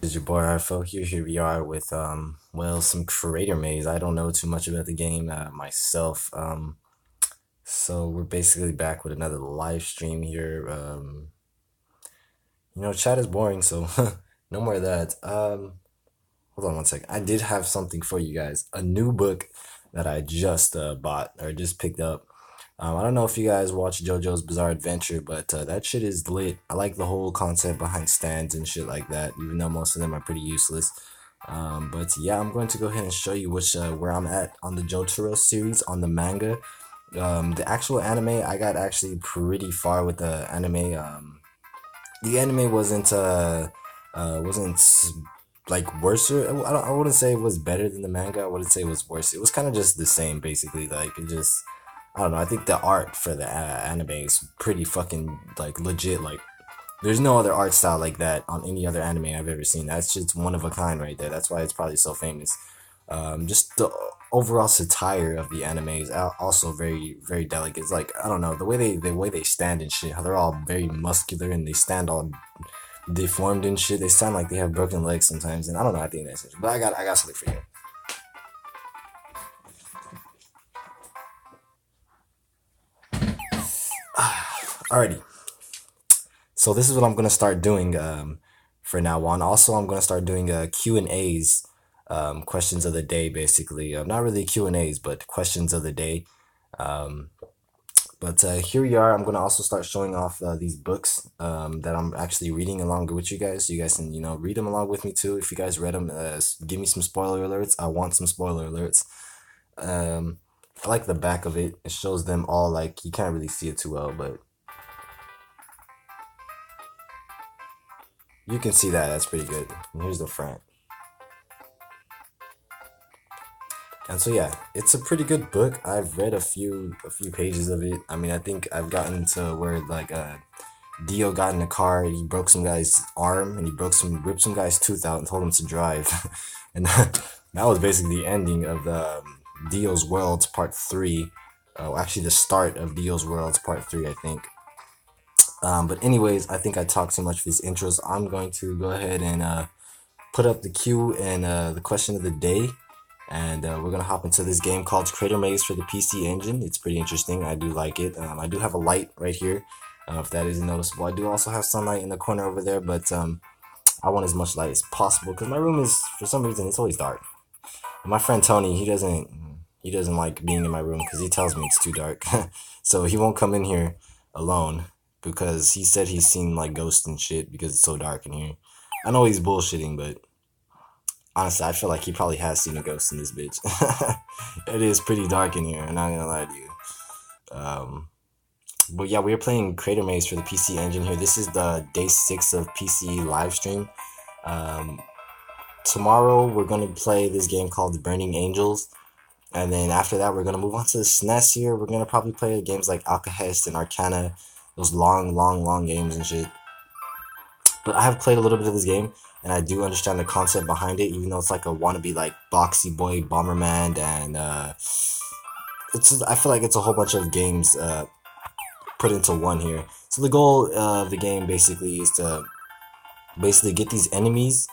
This is your boy Arfo. Here we are with well, some creator maze. I don't know too much about the game myself. So we're basically back with another live stream here. Chat is boring, so no more of that. Hold on one second. I did have something for you guys. A new book that I just bought or just picked up. I don't know if you guys watch JoJo's Bizarre Adventure, but that shit is lit. I like the whole concept behind stands and shit like that, even though most of them are pretty useless. But yeah, I'm going to go ahead and show you where I'm at on the Jotaro series on the manga. The actual anime, I got actually pretty far with the anime. The anime wasn't like worse. I wouldn't say it was better than the manga. I wouldn't say it was worse. It was kind of just the same, basically. Like it just, I don't know. I think the art for the anime is pretty fucking like legit. Like there's no other art style like that on any other anime I've ever seen. That's just one of a kind right there. That's why it's probably so famous. Just the overall satire of the anime is also very delicate. It's like I don't know the way they stand and shit. How they're all very muscular and they stand all deformed and shit. They sound like they have broken legs sometimes, and I don't know. I think that's it. But I got something for you. Alrighty. So this is what I'm gonna start doing for now on. Also, I'm gonna start doing Q&As, questions of the day, basically. Not really Q&As, but questions of the day. Um, but here we are. I'm gonna also start showing off these books that I'm actually reading along with you guys, so you guys can read them along with me too. If you guys read them, give me some spoiler alerts. I want some spoiler alerts. Um, I like the back of it. It shows them all like you can't really see it too well, but you can see that. That's pretty good. And here's the front. And so yeah, it's a pretty good book. I've read a few pages of it. I mean, I think I've gotten to where like Dio got in a car and he broke some guy's arm and he ripped some guy's tooth out and told him to drive. And that was basically the ending of the Dio's Worlds Part 3. Actually, the start of Dio's Worlds Part 3, I think. But anyways, I think I talked too much for these intros. I'm going to go ahead and put up the queue and the question of the day. And we're gonna hop into this game called Crater Maze for the PC Engine. It's pretty interesting. I do like it. I do have a light right here, if that isn't noticeable. I do also have sunlight in the corner over there, but I want as much light as possible because my room is, for some reason, it's always dark. And my friend Tony, he doesn't like being in my room because he tells me it's too dark, so he won't come in here alone because he said he's seen like ghosts and shit because it's so dark in here. I know he's bullshitting, but honestly, I feel like he probably has seen a ghost in this bitch. It is pretty dark in here, I'm not gonna lie to you. Um, but yeah, we are playing Crater Maze for the PC Engine here. This is the day 6 of PCE live stream. Um, Tomorrow, we're gonna play this game called Burning Angels. And then after that, we're gonna move on to the SNES here. We're gonna probably play games like Alcahest and Arcana, those long games and shit. But I have played a little bit of this game, and I do understand the concept behind it, even though it's like a wannabe like boxy boy Bomberman, and I feel like it's a whole bunch of games put into one here. So the goal of the game basically is to basically get these enemies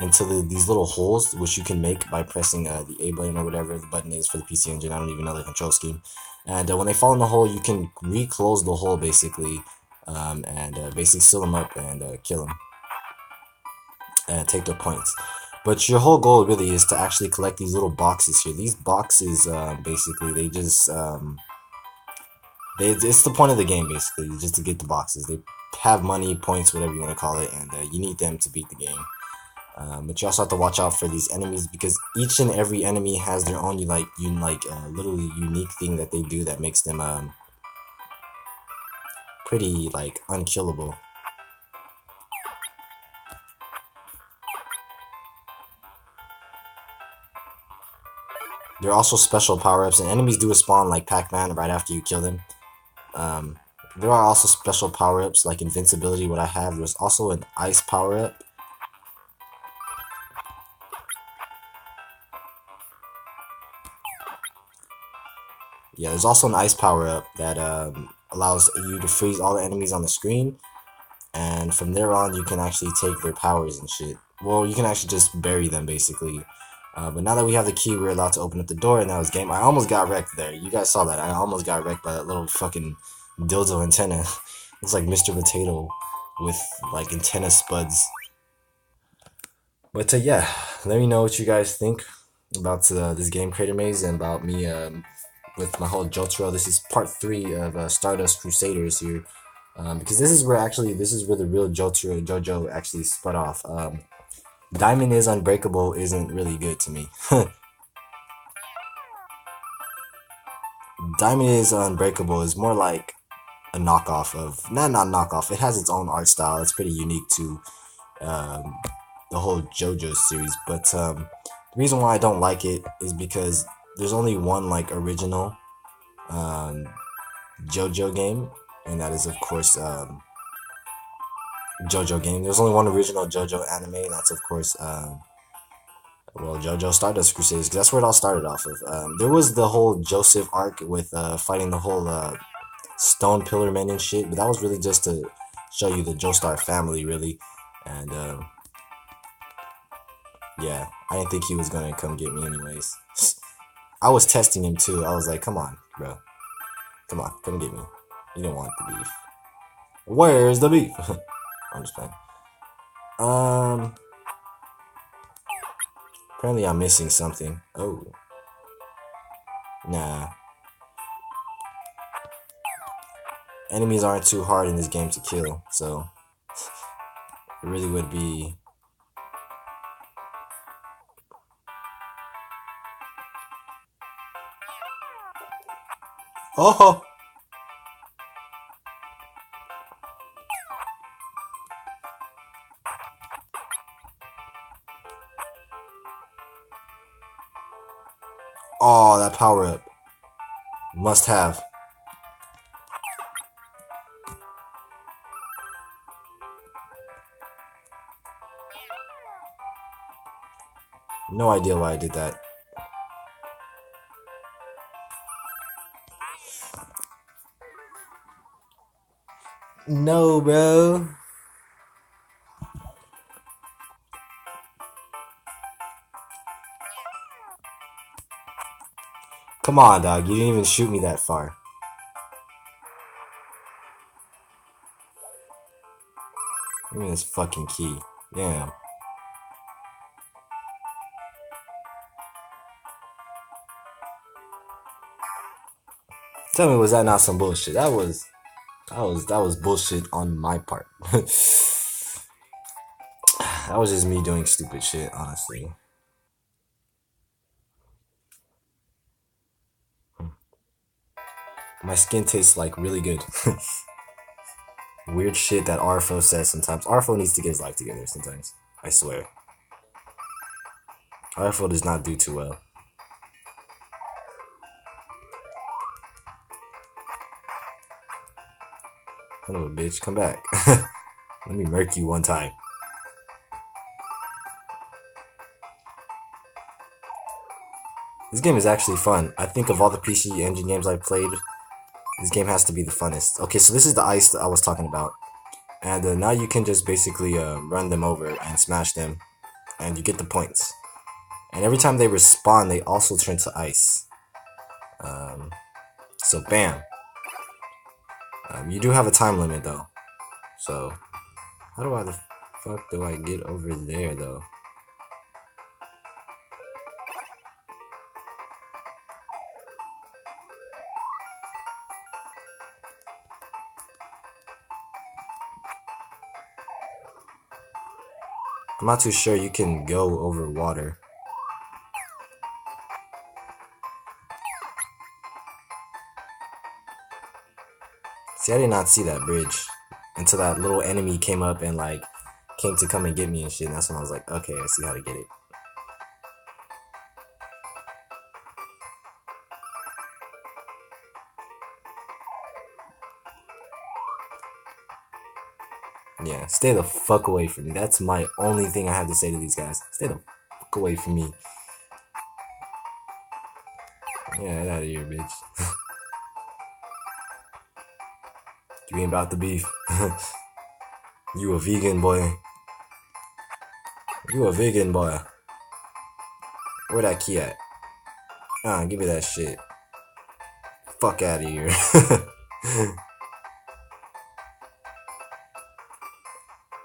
into these little holes, which you can make by pressing the A button or whatever the button is for the PC Engine. I don't even know the control scheme. And when they fall in the hole, you can reclose the hole basically, and basically seal them up and kill them and take their points. But your whole goal really is to actually collect these little boxes here. These boxes, basically, it's the point of the game, basically, just to get the boxes. They have money, points, whatever you want to call it, and you need them to beat the game. But you also have to watch out for these enemies because each and every enemy has their own literally unique thing that they do that makes them pretty like unkillable. There are also special power-ups, and enemies do spawn like Pac-Man right after you kill them. Um, there are also special power-ups like invincibility, what I have. There's also an ice power-up. Yeah, there's also an ice power-up that allows you to freeze all the enemies on the screen. And from there on, you can actually take their powers and shit. well, you can actually just bury them basically. But now that we have the key, we're allowed to open up the door, and now it's game. I almost got wrecked there. You guys saw that. I almost got wrecked by that little fucking dildo antenna. It's like Mr. Potato with like antenna spuds. But yeah, let me know what you guys think about this game Crater Maze and about me with my whole Jotaro. This is part 3 of Stardust Crusaders here. Because this is where the real JoJo actually spun off. Diamond is Unbreakable isn't really good to me. Diamond is Unbreakable is more like a knockoff of not knockoff. It has its own art style. It's pretty unique to um, the whole JoJo series. But the reason why I don't like it is because there's only one like original um, JoJo game, and that is of course JoJo game. There's only one original JoJo anime, and that's of course well, JoJo Stardust Crusaders. 'Cause that's where it all started off of. There was the whole Joseph arc with fighting the whole Stone Pillar Men and shit, but that was really just to show you the Joestar family, really. And yeah, I didn't think he was gonna come get me anyways. I was testing him too. I was like, come on, bro. Come on, come get me. You don't want the beef. Where's the beef? I'm just playing. Apparently I'm missing something. Oh. Nah. Enemies aren't too hard in this game to kill, so it really would be. Oh! Oh, that power up. Must have. No idea why I did that. No, bro. Come on, dog. You didn't even shoot me that far. Give me this fucking key. Damn. Tell me, was that not some bullshit? That was bullshit on my part. That was just me doing stupid shit, honestly. My skin tastes like really good. Weird shit that Arfo says sometimes. Arfo needs to get his life together sometimes. I swear. Arfo does not do too well. Hello, bitch. Come back. Let me murk you one time. This game is actually fun. I think of all the PC Engine games I've played, this game has to be the funnest. Okay, so this is the ice that I was talking about. And now you can just basically run them over and smash them. And you get the points. And every time they respawn, they also turn to ice. So bam. You do have a time limit though. So, how do I the fuck do I get over there though? I'm not too sure you can go over water. See, I did not see that bridge until that little enemy came up and like came to come and get me and shit. And that's when I was like, okay, I see how to get it. Yeah, stay the fuck away from me. That's my only thing I have to say to these guys. Stay the fuck away from me. Yeah, get out of here, bitch. You ain't about the beef. You a vegan, boy. You a vegan boy. Where that key at? Give me that shit. Fuck out of here.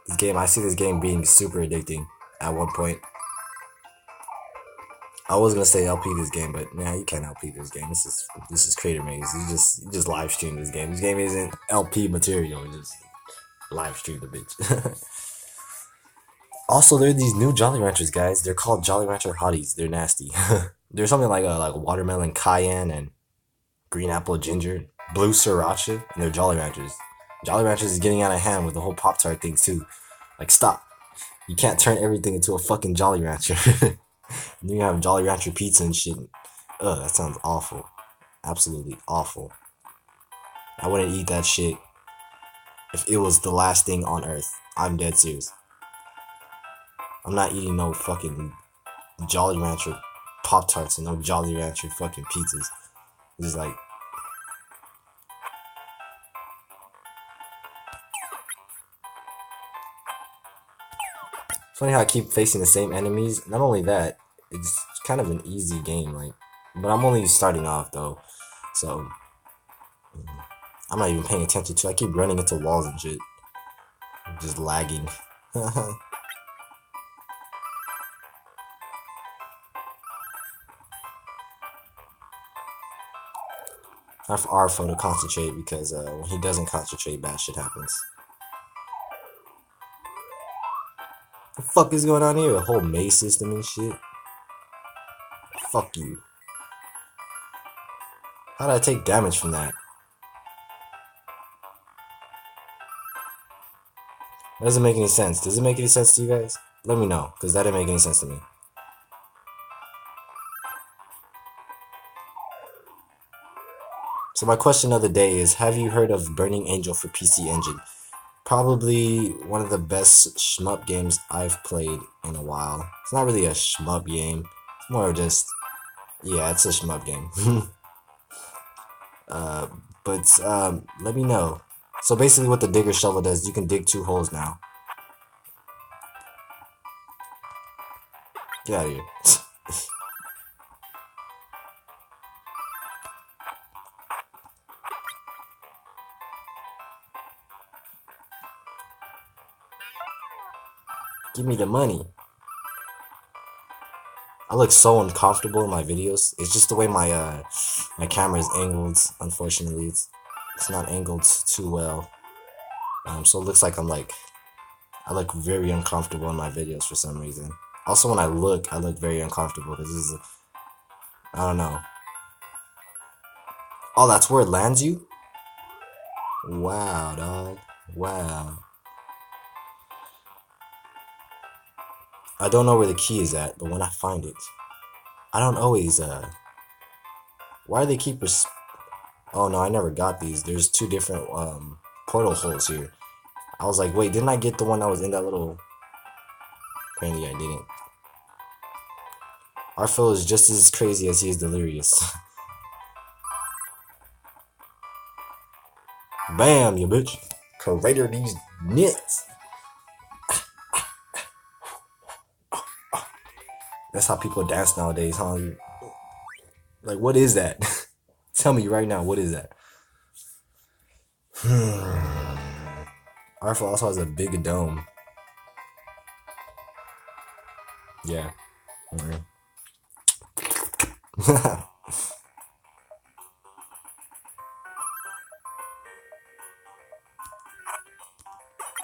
This game, I see this game being super addicting at one point. I was gonna say LP this game, but nah, you can't LP this game. This is creator maze. You just live stream this game. This game isn't LP material. You just live stream the bitch. Also, there are these new Jolly Ranchers, guys. They're called Jolly Rancher Hotties. They're nasty. There's something like watermelon cayenne and green apple ginger, blue sriracha, and they're Jolly Ranchers. Jolly Ranchers is getting out of hand with the whole Pop Tart things too. Like, stop. You can't turn everything into a fucking Jolly Rancher. You have Jolly Rancher pizza and shit. Ugh, that sounds awful. Absolutely awful. I wouldn't eat that shit if it was the last thing on earth. I'm dead serious. I'm not eating no fucking Jolly Rancher Pop Tarts and no Jolly Rancher fucking pizzas. It's just like, funny how I keep facing the same enemies. Not only that, it's kind of an easy game, like, but I'm only starting off though, so I'm not even paying attention to. I keep running into walls and shit, just lagging. Time for Arfo to concentrate because when he doesn't concentrate, bad shit happens. What the fuck is going on here? A whole maze system and shit. Fuck you. How did I take damage from that? That doesn't make any sense. Does it make any sense to you guys? Let me know, because that didn't make any sense to me. So my question of the day is, have you heard of Burning Angel for PC Engine? Probably one of the best shmup games I've played in a while. It's not really a shmup game. It's more just, yeah, it's a shmup game. But let me know. So basically what the digger shovel does, you can dig 2 holes now. Get out of here. Give me the money. I look so uncomfortable in my videos. It's just the way my my camera is angled. Unfortunately, it's not angled too well. So it looks like I look very uncomfortable in my videos for some reason. Also, when I look very uncomfortable because this is I don't know. Oh, that's where it lands you? Wow, dog. Wow. I don't know where the key is at, but when I find it, I don't always, why do they keep oh no, I never got these. There's 2 different, portal holes here. I was like, wait, didn't I get the one that was in that little, apparently I didn't. Arfo is just as crazy as he is delirious. Bam, you bitch. Crater these nits. That's how people dance nowadays, huh? Like, what is that? Tell me right now, what is that? Arfo also has a big dome. Yeah.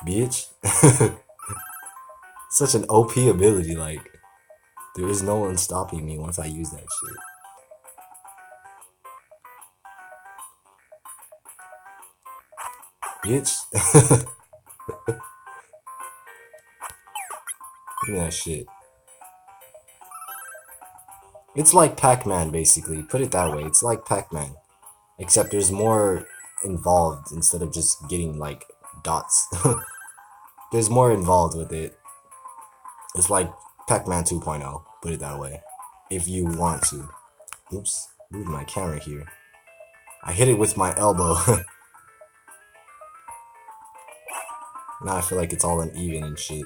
Bitch. Such an OP ability, like, there is no one stopping me once I use that shit. Bitch. Look at that shit. It's like Pac-Man, basically. Put it that way. It's like Pac-Man. Except there's more involved instead of just getting, like, dots. There's more involved with it. It's like Pac-Man 2.0. Put it that way. If you want to. Oops. Move my camera here. I hit it with my elbow. Now I feel like it's all uneven and shit.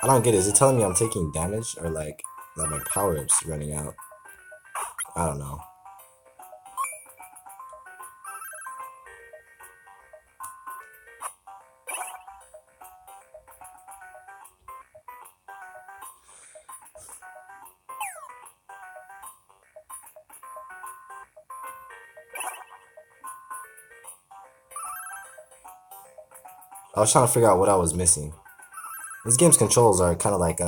I don't get it. Is it telling me I'm taking damage or like that my power up's running out? I don't know. I was trying to figure out what I was missing. This game's controls are kind of like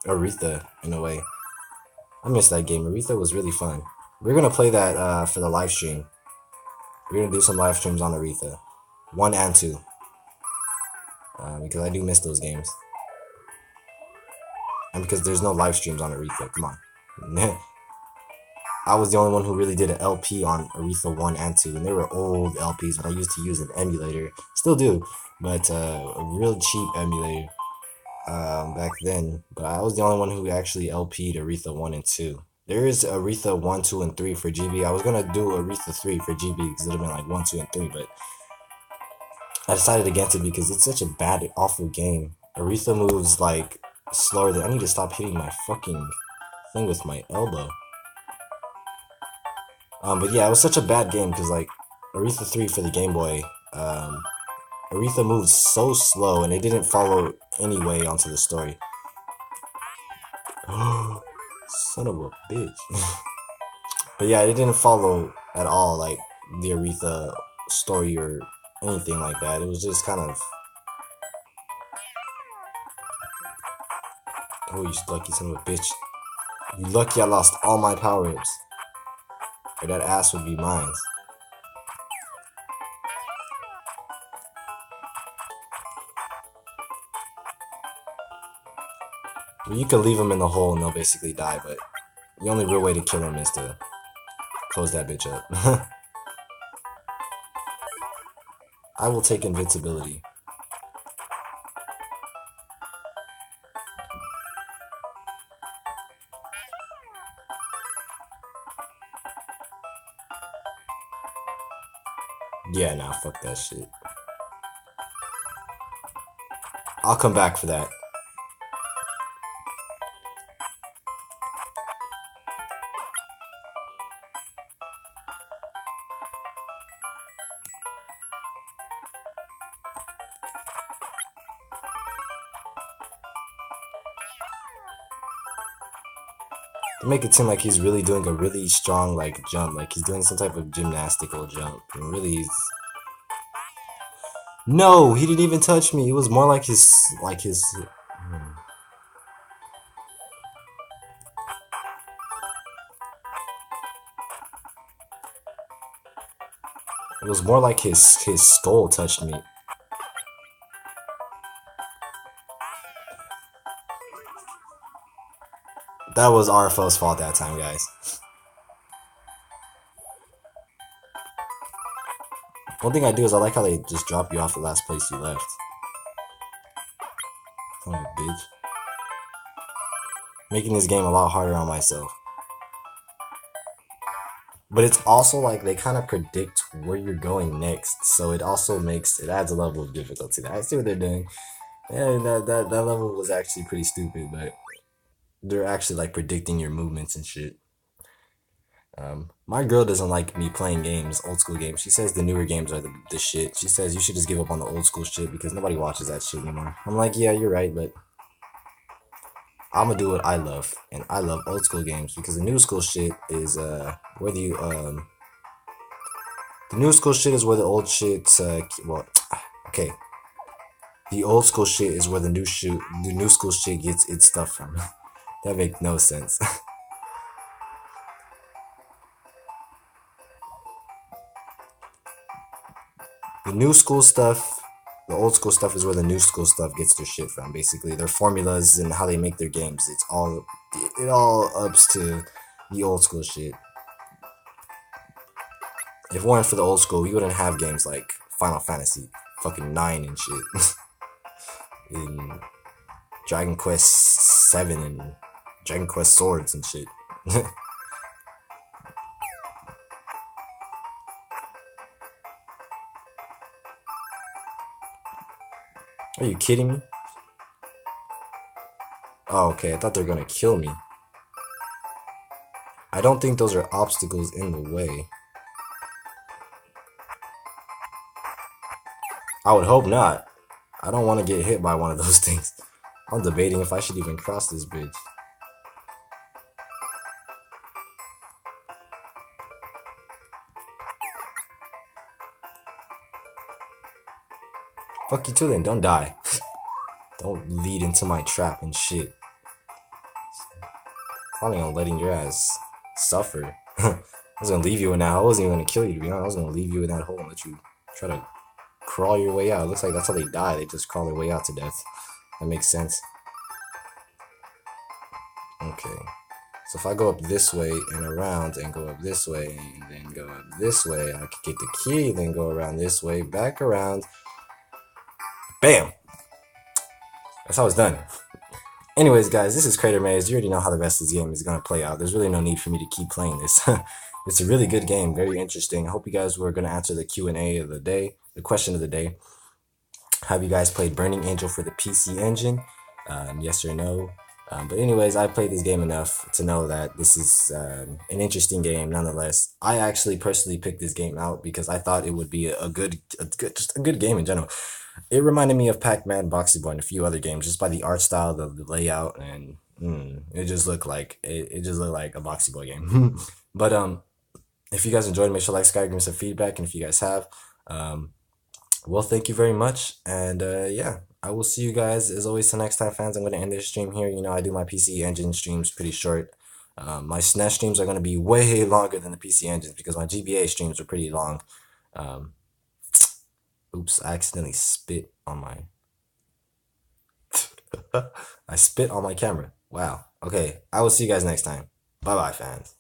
Aretha in a way. I miss that game. Aretha was really fun. We're gonna play that for the live stream. We're gonna do some live streams on Aretha, 1 and 2, because I do miss those games, and because there's no live streams on Aretha. Come on. I was the only one who really did an LP on Aretha 1 and 2, and they were old LPs, but I used to use an emulator. Still do, but a real cheap emulator back then. But I was the only one who actually LP'd Aretha 1 and 2. There is Aretha 1, 2, and 3 for GB. I was gonna do Aretha 3 for GB because it would have been like 1, 2, and 3, but I decided against it because it's such a bad, awful game. Aretha moves like slower than. I need to stop hitting my fucking thing with my elbow. But yeah, it was such a bad game because like Aretha 3 for the Game Boy, Aretha moved so slow and it didn't follow any way onto the story. Son of a bitch. But yeah, it didn't follow at all like the Aretha story or anything like that. It was just kind of, oh, you lucky son of a bitch. You lucky I lost all my power-ups. Or that ass would be mine. You could leave them in the hole and they'll basically die, but the only real way to kill them is to close that bitch up. I will take invincibility. Yeah, nah, fuck that shit. I'll come back for that. To make it seem like he's really doing a really strong like jump, like he's doing some type of gymnastical jump. And really, no, he didn't even touch me. It was more like his. It was more like his skull touched me. That was RFO's fault that time, guys. One thing I do is I like how they just drop you off the last place you left. Oh, bitch. Making this game a lot harder on myself. But it's also like they kind of predict where you're going next, so it also adds a level of difficulty. I see what they're doing. Yeah, that level was actually pretty stupid, but they're actually like predicting your movements and shit. My girl doesn't like me playing games, old school games. She says the newer games are the shit. She says you should just give up on the old school shit because nobody watches that shit anymore. I'm like, yeah, you're right, but I'm gonna do what I love, and I love old school games because the new school shit is whether you the new school shit is where the old shit's well, okay. The old school shit is where the new school shit gets its stuff from. That makes no sense. The new school stuff, the old school stuff is where the new school stuff gets their shit from. Basically, their formulas and how they make their games. It all ups to the old school shit. If it weren't for the old school, we wouldn't have games like Final Fantasy fucking 9 and shit. In Dragon Quest 7 and Dragon Quest Swords and shit. Are you kidding me? Oh, okay. I thought they were gonna kill me. I don't think those are obstacles in the way. I would hope not. I don't want to get hit by one of those things. I'm debating if I should even cross this bridge. Fuck you too then, don't die. Don't lead into my trap and shit. Planning on letting your ass suffer. I was gonna leave you in that hole. I wasn't even gonna kill you, to be honest. I was gonna leave you in that hole and let you try to crawl your way out. It looks like that's how they die. They just crawl their way out to death. That makes sense. Okay. So if I go up this way and around and go up this way and then go up this way, I could get the key, then go around this way, back around. Bam! That's how it's done. Anyways, guys, this is Crater Maze. You already know how the rest of this game is going to play out. There's really no need for me to keep playing this. It's a really good game, very interesting. I hope you guys were going to answer the Q&A of the day, the question of the day. Have you guys played Burning Angel for the PC Engine? Yes or no? But anyways, I played this game enough to know that this is an interesting game nonetheless. I actually personally picked this game out because I thought it would be just a good game in general. It reminded me of Pac-Man, Boxy Boy, and a few other games just by the art style, the layout, and it just looked like it just looked like a Boxy Boy game. But if you guys enjoyed, make sure to like, subscribe, give me some feedback, and if you guys have, well, thank you very much, and yeah, I will see you guys as always till next time, fans. I'm gonna end this stream here. You know, I do my PC Engine streams pretty short. My SNES streams are gonna be way longer than the PC Engines because my GBA streams are pretty long. Um, Oops, I accidentally spit on my I spit on my camera. Wow. Okay, I will see you guys next time. Bye bye, fans.